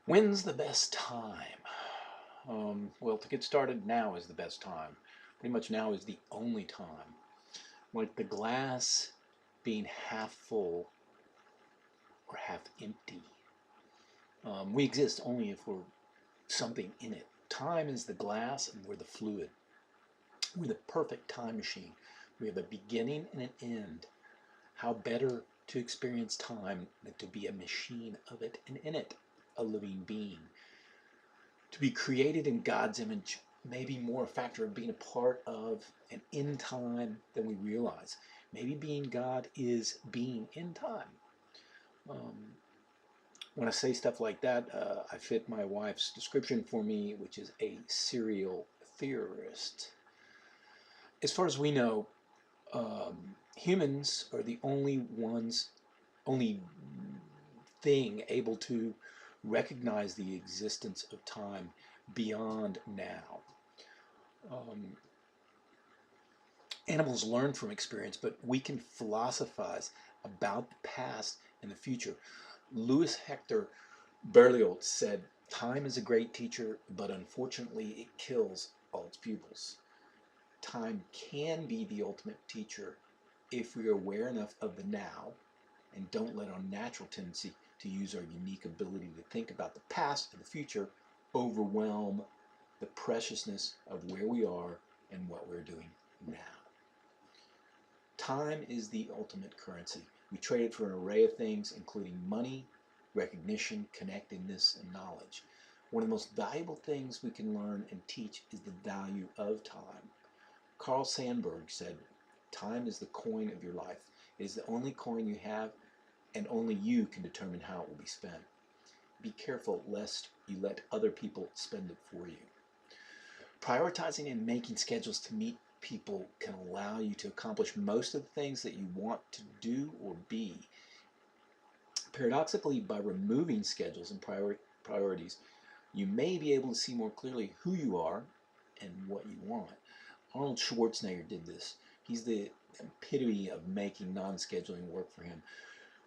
When's the best time? Well, to get started, now is the best time. Pretty much now is the only time. Like the glass being half full or half empty. We exist only if we're something in it. Time is the glass and we're the fluid. We're the perfect time machine. We have a beginning and an end. How better to experience time than to be a machine of it and in it, a living being. To be created in God's image may be more a factor of being a part of and in time than we realize. Maybe being God is being in time. Um, when I say stuff like that, I fit my wife's description for me, which is a serial theorist. As far as we know, humans are the only thing able to recognize the existence of time beyond now. Animals learn from experience, but we can philosophize about the past and the future. Louis Hector Berlioz said, "Time is a great teacher, but unfortunately it kills all its pupils." Time can be the ultimate teacher if we are aware enough of the now and don't let our natural tendency to use our unique ability to think about the past and the future overwhelm the preciousness of where we are and what we're doing now. Time is the ultimate currency. We trade it for an array of things, including money, recognition, connectedness, and knowledge. One of the most valuable things we can learn and teach is the value of time. Carl Sandburg said, "Time is the coin of your life. It is the only coin you have, and only you can determine how it will be spent. Be careful lest you let other people spend it for you." Prioritizing and making schedules to meet people can allow you to accomplish most of the things that you want to do or be. Paradoxically, by removing schedules and priorities, you may be able to see more clearly who you are and what you want. Arnold Schwarzenegger did this. He's the epitome of making non-scheduling work for him.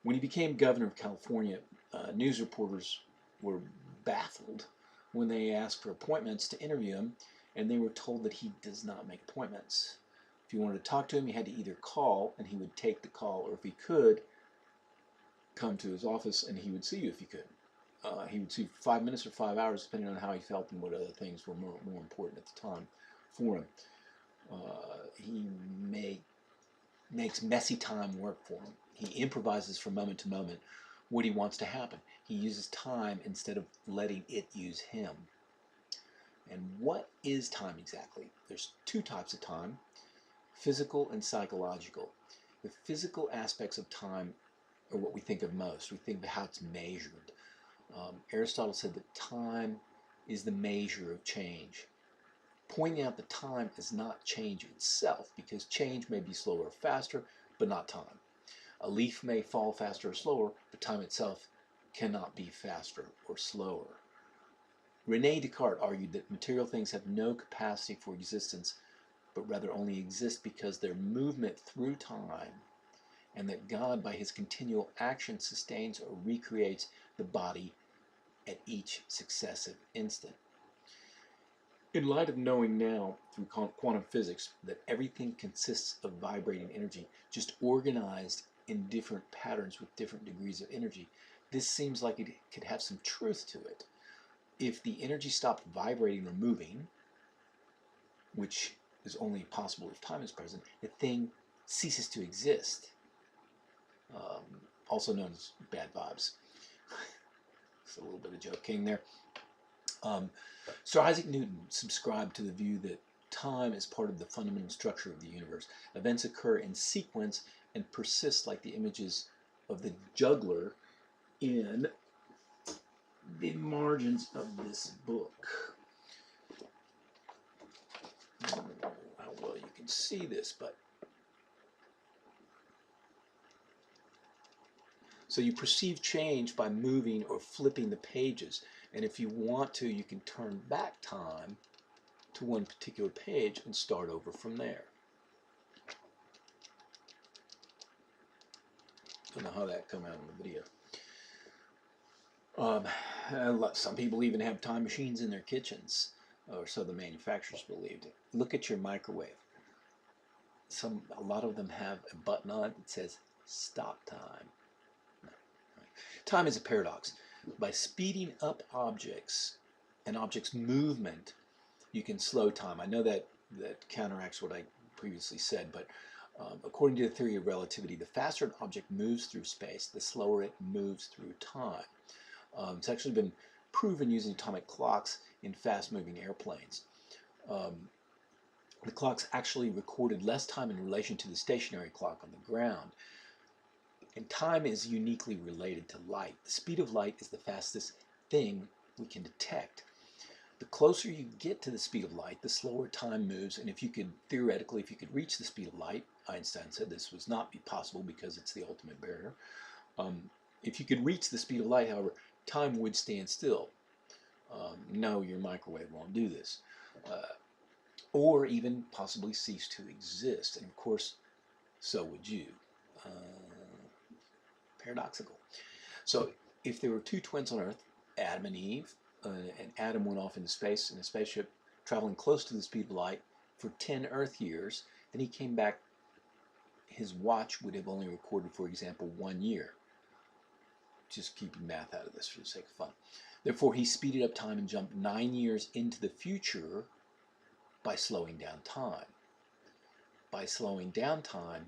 When he became governor of California, news reporters were baffled when they asked for appointments to interview him, and they were told that he does not make appointments. If you wanted to talk to him, you had to either call, and he would take the call, or if he could, come to his office, and he would see you if he could. He would see you for 5 minutes or 5 hours, depending on how he felt and what other things were more important at the time for him. He makes messy time work for him. He improvises from moment to moment what he wants to happen. He uses time instead of letting it use him. And what is time exactly? There's two types of time, physical and psychological. The physical aspects of time are what we think of most. We think of how it's measured. Aristotle said that time is the measure of change. Pointing out that time is not change itself, because change may be slower or faster, but not time. A leaf may fall faster or slower, but time itself cannot be faster or slower. René Descartes argued that material things have no capacity for existence, but rather only exist because their movement through time, and that God, by his continual action, sustains or recreates the body at each successive instant. In light of knowing now through quantum physics that everything consists of vibrating energy, just organized in different patterns with different degrees of energy, this seems like it could have some truth to it. If the energy stopped vibrating or moving, which is only possible if time is present, the thing ceases to exist. Also known as bad vibes. It's a little bit of joking there. Sir Isaac Newton subscribed to the view that time is part of the fundamental structure of the universe. Events occur in sequence and persist like the images of the juggler in the margins of this book. I don't know how well you can see this, but so you perceive change by moving or flipping the pages, and if you want to, you can turn back time to one particular page and start over from there. Don't know how that came out in the video. Um, some people even have time machines in their kitchens, or so the manufacturers believed. Look at your microwave. A lot of them have a button on it that says stop time. Time is a paradox. By speeding up objects and objects' movement, you can slow time. I know that counteracts what I previously said, but according to the theory of relativity, the faster an object moves through space, the slower it moves through time. It's actually been proven using atomic clocks in fast-moving airplanes. The clocks actually recorded less time in relation to the stationary clock on the ground. And time is uniquely related to light. The speed of light is the fastest thing we can detect. The closer you get to the speed of light, the slower time moves, and if you could reach the speed of light, Einstein said this was not possible because it's the ultimate barrier. If you could reach the speed of light, however, time would stand still. No, your microwave won't do this. Or even possibly cease to exist, and of course, so would you. Paradoxical. So if there were two twins on Earth, Adam and Eve, and Adam went off into space in a spaceship traveling close to the speed of light for 10 Earth years, then he came back, his watch would have only recorded, for example, 1 year. Just keeping math out of this for the sake of fun. Therefore, he speeded up time and jumped 9 years into the future by slowing down time. By slowing down time,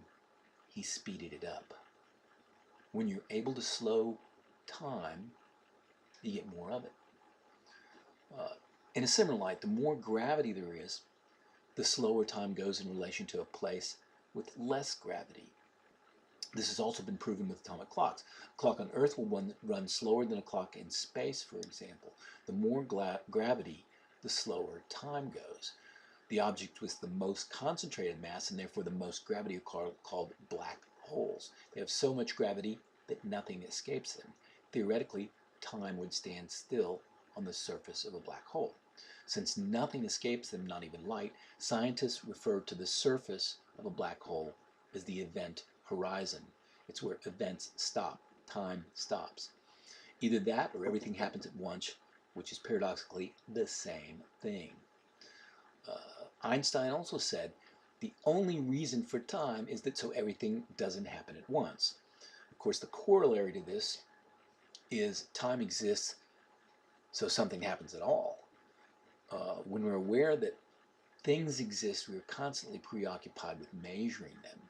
he speeded it up. When you're able to slow time, you get more of it. In a similar light, the more gravity there is, the slower time goes in relation to a place with less gravity. This has also been proven with atomic clocks. A clock on Earth will run slower than a clock in space, for example. The more gravity, the slower time goes. The objects with the most concentrated mass and therefore the most gravity are called black holes. They have so much gravity that nothing escapes them. Theoretically, time would stand still on the surface of a black hole. Since nothing escapes them, not even light, scientists refer to the surface of a black hole as the event horizon. It's where events stop, time stops. Either that or everything happens at once, which is paradoxically the same thing. Einstein also said, the only reason for time is that so everything doesn't happen at once. Of course, the corollary to this is time exists so something happens at all. When we're aware that things exist, we are constantly preoccupied with measuring them.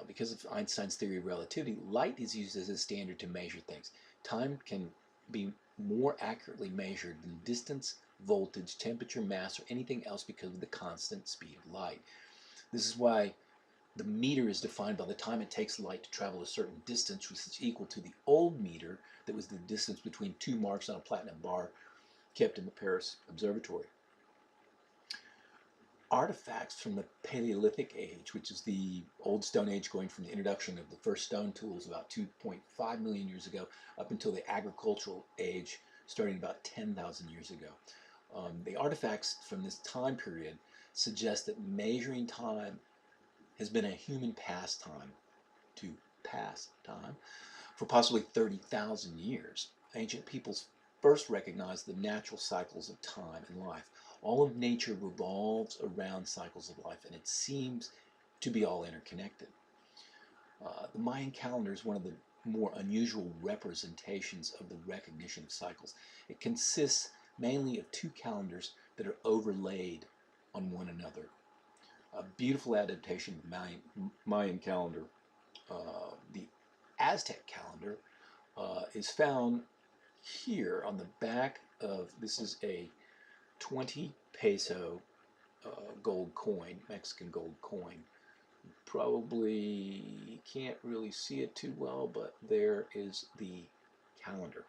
Because of Einstein's theory of relativity, light is used as a standard to measure things. Time can be more accurately measured than distance, voltage, temperature, mass, or anything else because of the constant speed of light. This is why the meter is defined by the time it takes light to travel a certain distance, which is equal to the old meter that was the distance between two marks on a platinum bar kept in the Paris Observatory. Artifacts from the Paleolithic age, which is the old Stone Age going from the introduction of the first stone tools about 2.5 million years ago up until the agricultural age starting about 10,000 years ago. The artifacts from this time period suggest that measuring time has been a human pastime to pass time for possibly 30,000 years. Ancient peoples first recognized the natural cycles of time and life. All of nature revolves around cycles of life, and it seems to be all interconnected. The Mayan calendar is one of the more unusual representations of the recognition of cycles. It consists mainly of two calendars that are overlaid on one another. A beautiful adaptation of the Mayan calendar. The Aztec calendar is found here on the back of, this is a 20 peso gold coin, Mexican gold coin. Probably can't really see it too well, but there is the calendar.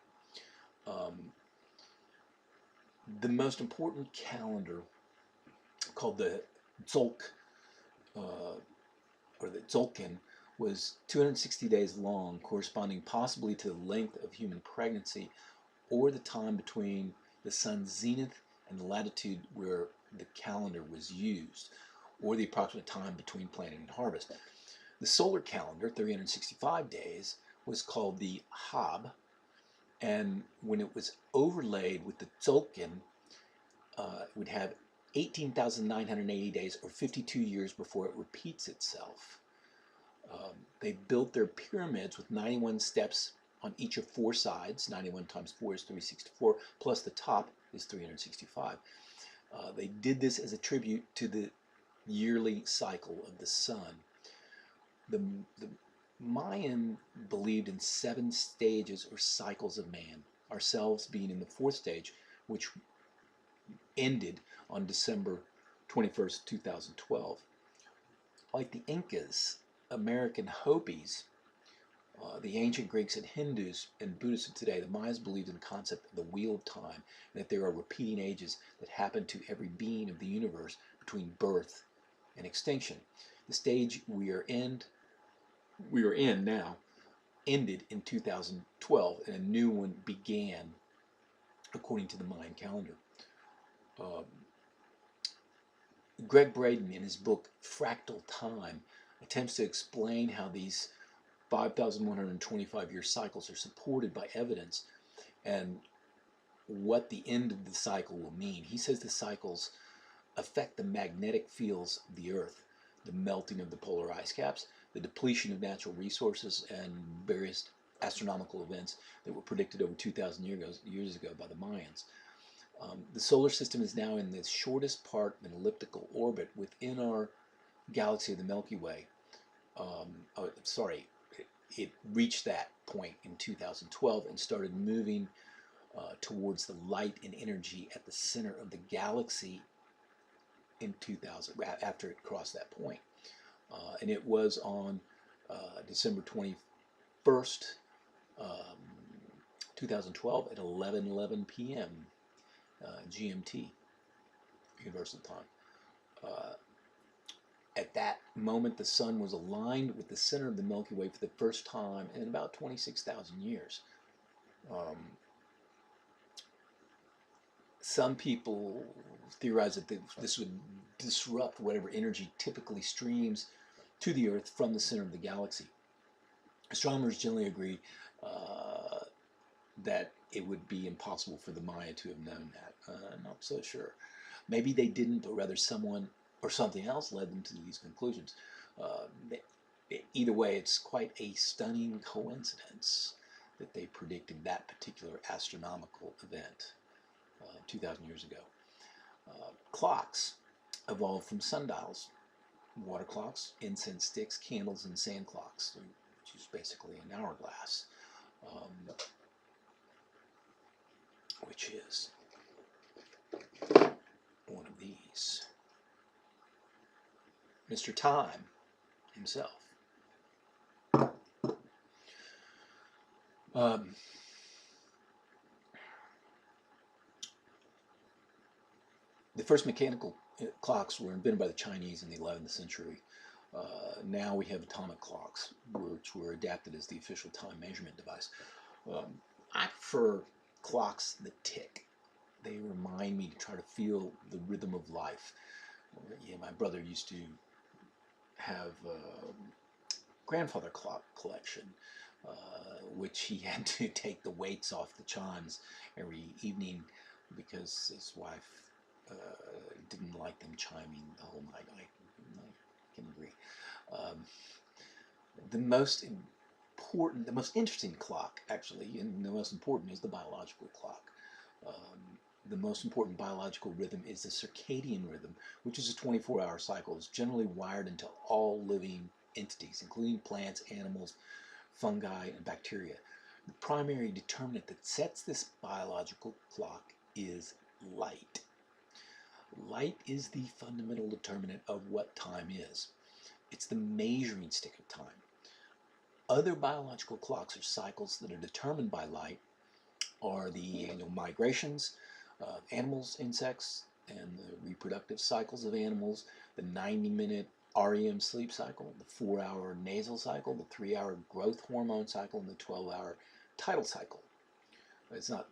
The most important calendar, called the Tzolk, or the Tzolkin, was 260 days long, corresponding possibly to the length of human pregnancy or the time between the sun's zenith and the latitude where the calendar was used, or the approximate time between planting and harvest. The solar calendar, 365 days, was called the Hab, And when it was overlaid with the Tzolk'in, it would have 18,980 days, or 52 years before it repeats itself. They built their pyramids with 91 steps on each of 4 sides. 91 times 4 is 364, plus the top is 365. They did this as a tribute to the yearly cycle of the sun. The Mayan believed in 7 stages or cycles of man, ourselves being in the 4th stage, which ended on December 21st, 2012. Like the Incas, American Hopis, the ancient Greeks and Hindus and Buddhists of today, the Mayas believed in the concept of the wheel of time, and that there are repeating ages that happen to every being of the universe between birth and extinction. The stage we are in now ended in 2012, and a new one began according to the Mayan calendar. Greg Braden, in his book Fractal Time, attempts to explain how these 5,125-year cycles are supported by evidence and what the end of the cycle will mean. He says the cycles affect the magnetic fields of the Earth, the melting of the polar ice caps, the depletion of natural resources, and various astronomical events that were predicted over 2,000 years ago by the Mayans. The solar system is now in the shortest part of an elliptical orbit within our galaxy of the Milky Way. It reached that point in 2012 and started moving towards the light and energy at the center of the galaxy in 2000, after it crossed that point. And it was on December 21st, 2012 at 11:11 p.m. GMT, Universal Time. At that moment, the sun was aligned with the center of the Milky Way for the first time in about 26,000 years. Some people theorize that this would disrupt whatever energy typically streams to the Earth from the center of the galaxy. Astronomers generally agree that it would be impossible for the Maya to have known that. I'm not so sure. Maybe they didn't, but rather someone or something else led them to these conclusions. Either way, it's quite a stunning coincidence that they predicted that particular astronomical event 2,000 years ago. Clocks evolved from sundials, water clocks, incense sticks, candles, and sand clocks, which is basically an hourglass, which is one of these. Mr. Time himself. The first mechanical clocks were invented by the Chinese in the 11th century. Now we have atomic clocks, which were adapted as the official time measurement device. I prefer clocks that tick. They remind me to try to feel the rhythm of life. My brother used to have a grandfather clock collection, which he had to take the weights off the chimes every evening because his wife didn't like them chiming the whole night. I can agree. The most interesting clock, actually, and the most important, is the biological clock. The most important biological rhythm is the circadian rhythm, which is a 24-hour cycle. It's generally wired into all living entities, including plants, animals, fungi, and bacteria. The primary determinant that sets this biological clock is light. Light is the fundamental determinant of what time is. It's the measuring stick of time. Other biological clocks or cycles that are determined by light are the annual migrations of animals, insects, and the reproductive cycles of animals, the 90-minute REM sleep cycle, the 4-hour nasal cycle, the 3-hour growth hormone cycle, and the 12-hour tidal cycle. It's not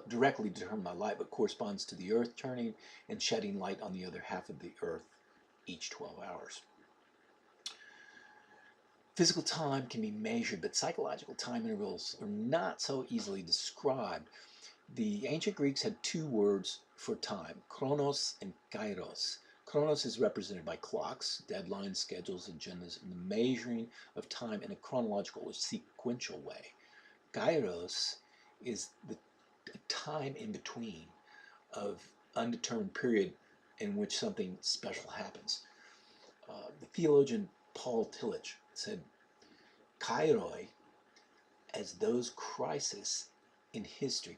directly determined by light, but corresponds to the Earth turning and shedding light on the other half of the Earth each 12 hours. Physical time can be measured, but psychological time intervals are not so easily described. The ancient Greeks had two words for time, chronos and kairos. Chronos is represented by clocks, deadlines, schedules, agendas, and the measuring of time in a chronological or sequential way. Kairos is the time in between of undetermined period in which something special happens. The theologian Paul Tillich said, Kairoi, as those crises in history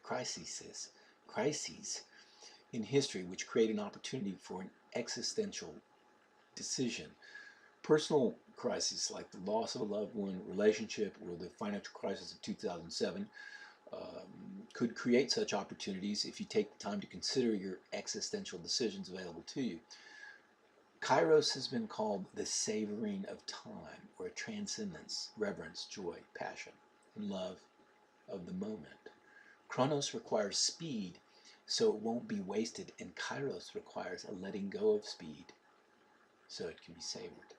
in history which create an opportunity for an existential decision. Personal crises like the loss of a loved one, relationship, or the financial crisis of 2007 could create such opportunities if you take the time to consider your existential decisions available to you. Kairos has been called the savoring of time, or a transcendence, reverence, joy, passion, and love of the moment. Chronos requires speed, so it won't be wasted, and Kairos requires a letting go of speed, so it can be savored.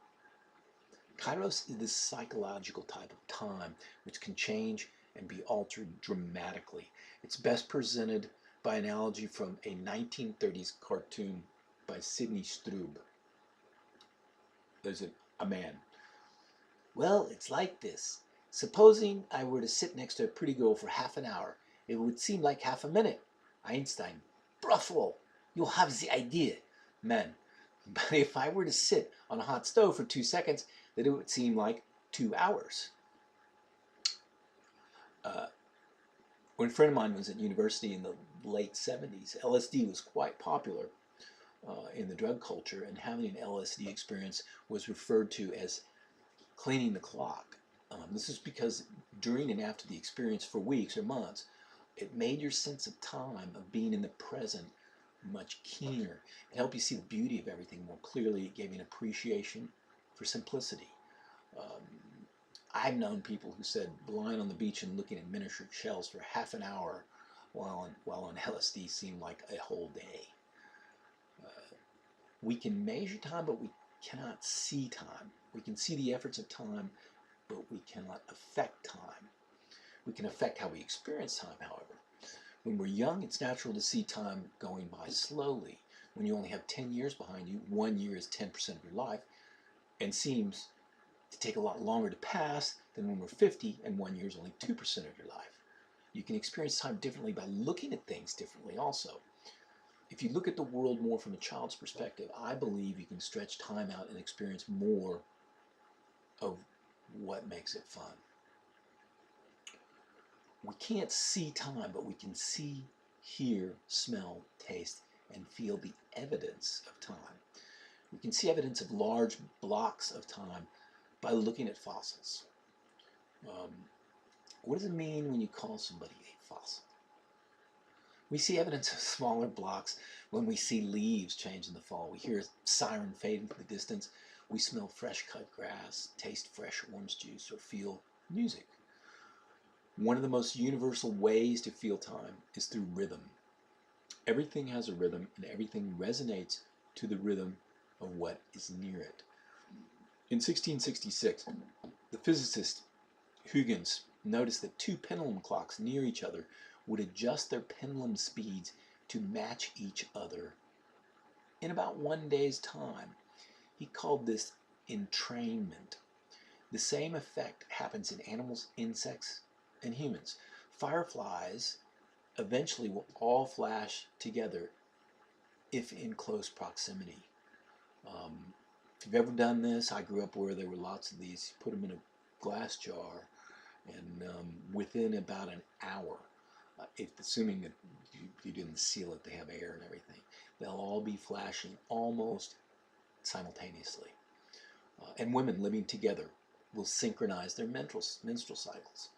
Kairos is the psychological type of time which can change and be altered dramatically. It's best presented by analogy from a 1930s cartoon by Sidney Strube. There's a man. Well, it's like this. Supposing I were to sit next to a pretty girl for half an hour, it would seem like half a minute. Einstein, bravo, you have the idea. Man, but if I were to sit on a hot stove for 2 seconds, then it would seem like 2 hours. When a friend of mine was at university in the late 70s, LSD was quite popular in the drug culture, and having an LSD experience was referred to as cleaning the clock. This is because during and after the experience for weeks or months, it made your sense of time, of being in the present, much keener. It helped you see the beauty of everything more clearly. It gave you an appreciation for simplicity. I've known people who said lying on the beach and looking at miniature shells for half an hour while on LSD seemed like a whole day. We can measure time, but we cannot see time. We can see the efforts of time, but we cannot affect time. We can affect how we experience time, however. When we're young, it's natural to see time going by slowly. When you only have 10 years behind you, 1 year is 10% of your life, and seems to take a lot longer to pass than when we're 50, and 1 year is only 2% of your life. You can experience time differently by looking at things differently also. If you look at the world more from a child's perspective, I believe you can stretch time out and experience more of what makes it fun. We can't see time, but we can see, hear, smell, taste, and feel the evidence of time. We can see evidence of large blocks of time by looking at fossils. What does it mean when you call somebody a fossil? We see evidence of smaller blocks when we see leaves change in the fall. We hear a siren fade into the distance. We smell fresh cut grass, taste fresh orange juice, or feel music. One of the most universal ways to feel time is through rhythm. Everything has a rhythm, and everything resonates to the rhythm of what is near it. In 1666, the physicist Huygens noticed that two pendulum clocks near each other would adjust their pendulum speeds to match each other in about 1 day's time. He called this entrainment. The same effect happens in animals, insects, and humans. Fireflies eventually will all flash together if in close proximity. If you've ever done this, I grew up where there were lots of these. You put them in a glass jar, and within about an hour, assuming that you didn't seal it, they have air and everything, they'll all be flashing almost simultaneously. And women living together will synchronize their menstrual cycles.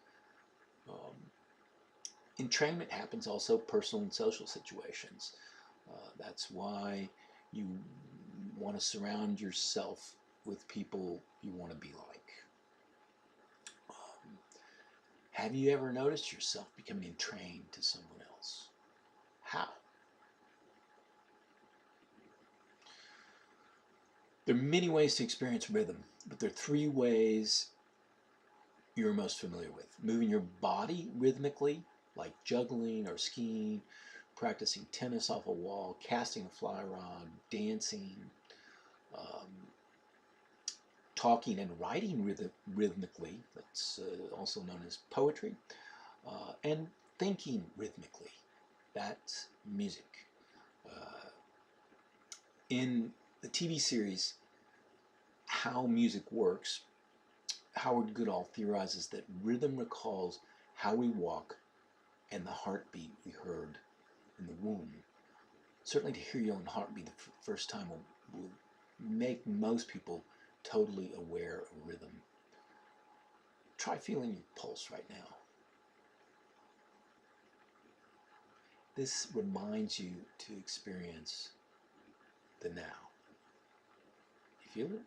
Entrainment happens also personal and social situations. That's why you want to surround yourself with people you want to be like. Have you ever noticed yourself becoming entrained to someone else? How? There are many ways to experience rhythm, but there are 3 ways you're most familiar with. Moving your body rhythmically, like juggling or skiing, practicing tennis off a wall, casting a fly rod, dancing, um, talking and writing rhythmically, that's also known as poetry, and thinking rhythmically, that's music. In the TV series How Music Works, Howard Goodall theorizes that rhythm recalls how we walk and the heartbeat we heard in the womb. Certainly to hear your own heartbeat the first time will make most people totally aware of rhythm. Try feeling your pulse right now. This reminds you to experience the now. You feel it?